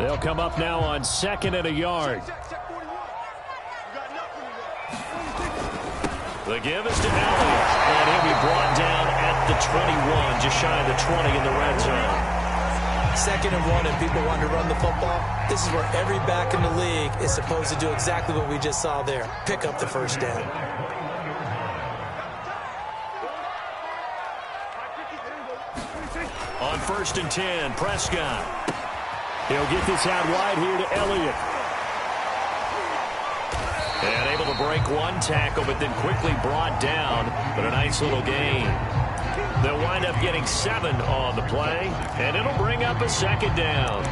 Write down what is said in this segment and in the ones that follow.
They'll come up now on 2nd and a yard. The give is to Elliott, and he'll be brought down at the 21, just shy of the 20 in the red zone. 2nd and 1, and people want to run the football. This is where every back in the league is supposed to do exactly what we just saw there. Pick up the first down. On 1st and 10, Prescott. He'll get this out wide here to Elliott. And able to break one tackle, but then quickly brought down. But a nice little gain. They'll wind up getting 7 on the play, and it'll bring up a 2nd down.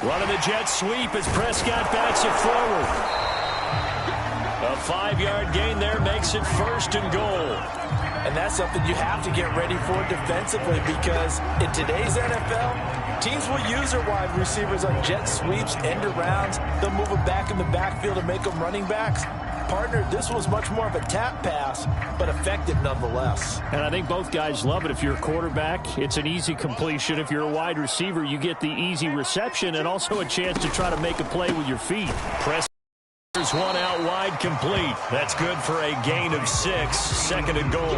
Running the jet sweep as Prescott backs it forward. A 5-yard gain there makes it 1st and goal. And that's something you have to get ready for defensively, because in today's NFL, teams will use their wide receivers on jet sweeps, end arounds. They'll move them back in the backfield and make them running backs. Partner, this was much more of a tap pass, but effective nonetheless. And I think both guys love it. If you're a quarterback, it's an easy completion. If you're a wide receiver, you get the easy reception and also a chance to try to make a play with your feet. There's one out wide, complete. That's good for a gain of 6, 2nd and goal.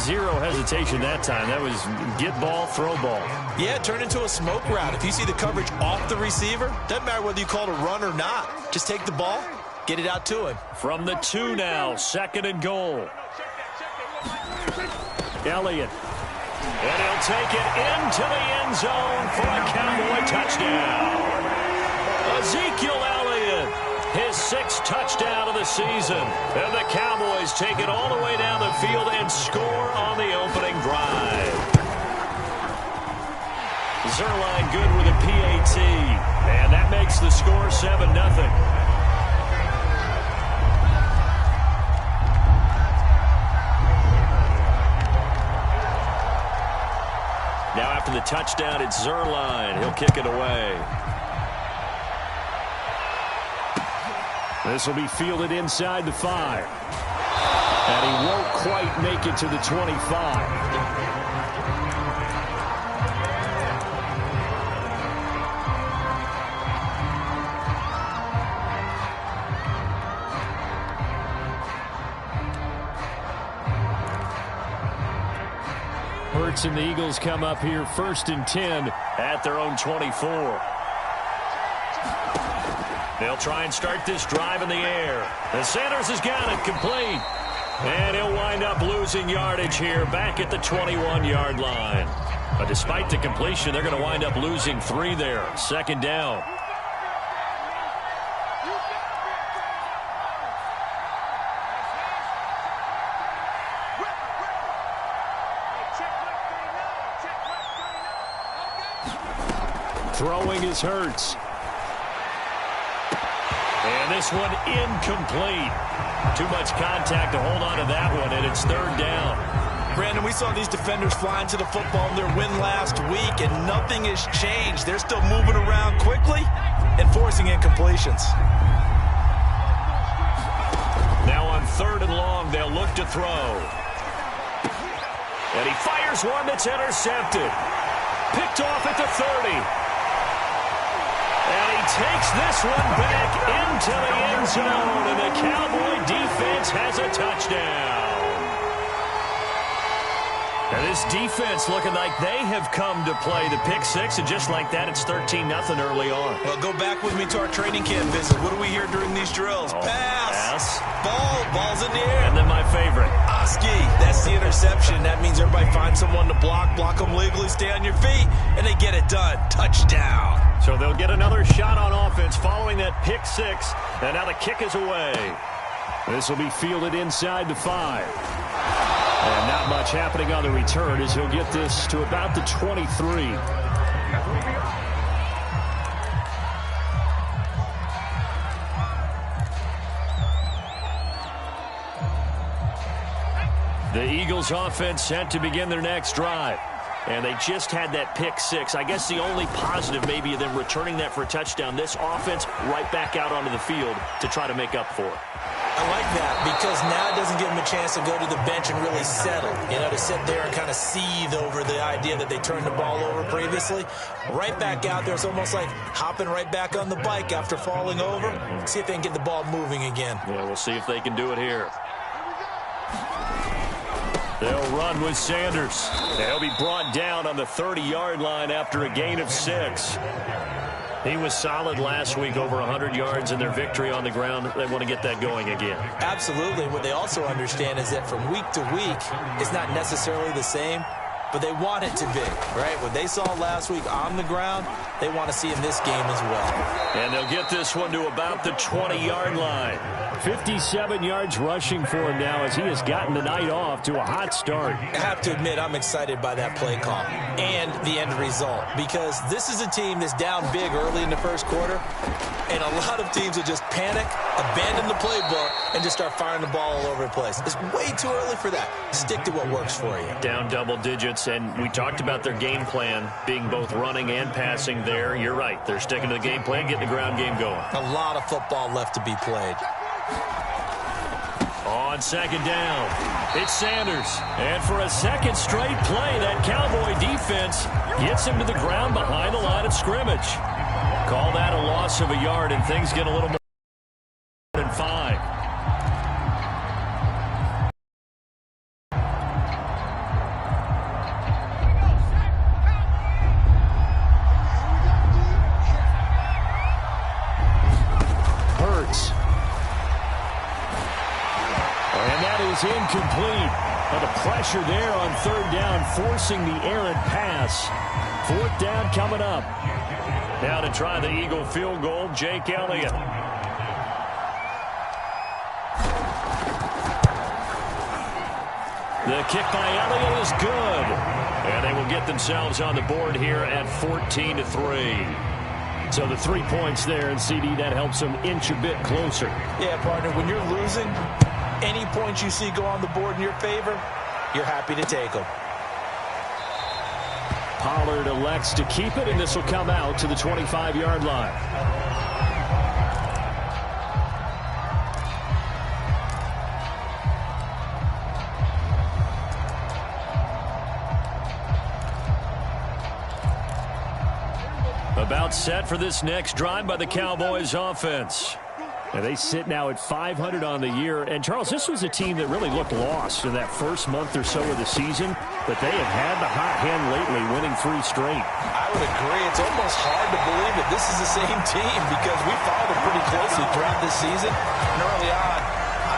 0 hesitation that time. That was get ball, throw ball. Yeah, turn into a smoke route. If you see the coverage off the receiver, doesn't matter whether you call it a run or not. Just take the ball, get it out to him. From the 2 now, 2nd and goal. Elliott. And he'll take it into the end zone for a Cowboy touchdown. Ezekiel Elliott, his 6th touchdown of the season. And the Cowboys take it all the way down the field and score on the opening drive. Zerline good with a PAT. And that makes the score 7-0. Now after the touchdown, it's Zerline. He'll kick it away. This will be fielded inside the 5. And he won't quite make it to the 25. Hurts and the Eagles come up here 1st and 10 at their own 24. They'll try and start this drive in the air. And Sanders has got it complete. And he'll wind up losing yardage here back at the 21-yard line. But despite the completion, they're going to wind up losing 3 there. 2nd down. Throwing is Hurts. And this one incomplete. Too much contact to hold on to that one, and it's 3rd down. Brandon, we saw these defenders flying to the football in their win last week, and nothing has changed. They're still moving around quickly and forcing incompletions. Now on 3rd and long, they'll look to throw. And he fires one that's intercepted. Picked off at the 30. And he takes this one back into the end zone, and the Cowboy defense has a touchdown. And this defense looking like they have come to play the pick 6, and just like that, it's 13-0 early on. Well, go back with me to our training camp visit. What do we hear during these drills? Pass. Ball's in the air. And then my favorite. Oski, that's the interception. That means everybody finds someone to block them legally, stay on your feet, and they get it done. Touchdown. So they'll get another shot on offense following that pick 6, and now the kick is away. This will be fielded inside the 5. And not much happening on the return as he'll get this to about the 23. The Eagles offense set to begin their next drive. And they just had that pick six. I guess the only positive maybe of them returning that for a touchdown. This offense right back out onto the field to try to make up for it. I like that because now it doesn't give them a chance to go to the bench and really settle, to sit there and kind of seethe over the idea that they turned the ball over previously. Right back out there, it's almost like hopping right back on the bike after falling over. See if they can get the ball moving again. Yeah, we'll see if they can do it here. They'll run with Sanders. They'll be brought down on the 30-yard line after a gain of 6. He was solid last week, over 100 yards in their victory on the ground. They want to get that going again. Absolutely. What they also understand is that from week to week, it's not necessarily the same, but they want it to be, right? What they saw last week on the ground, they want to see in this game as well. And they'll get this one to about the 20-yard line. 57 yards rushing for him now as he has gotten the night off to a hot start. I have to admit, I'm excited by that play call and the end result because this is a team that's down big early in the first quarter, and a lot of teams will just panic, abandon the playbook, and just start firing the ball all over the place. It's way too early for that. Stick to what works for you. Down double digits, and we talked about their game plan being both running and passing there. You're right. They're sticking to the game plan, getting the ground game going. A lot of football left to be played. On second down, it's Sanders. And for a second straight play, that Cowboy defense gets him to the ground behind the line of scrimmage. Call that a loss of a yard, and things get a little more than 5. Hurts. And that is incomplete. But the pressure there on third down, forcing the errant pass. Fourth down coming up. Now to try the Eagle field goal, Jake Elliott. The kick by Elliott is good. And they will get themselves on the board here at 14-3. So the 3 points there, and CD, that helps them inch a bit closer. Yeah, partner, when you're losing, any points you see go on the board in your favor, you're happy to take them. Pollard elects to keep it, and this will come out to the 25-yard line. About set for this next drive by the Cowboys offense. And they sit now at 500 on the year. And, Charles, this was a team that really looked lost in that first month or so of the season. But they have had the hot hand lately, winning 3 straight. I would agree. It's almost hard to believe that this is the same team because we followed them pretty closely throughout this season. And early on,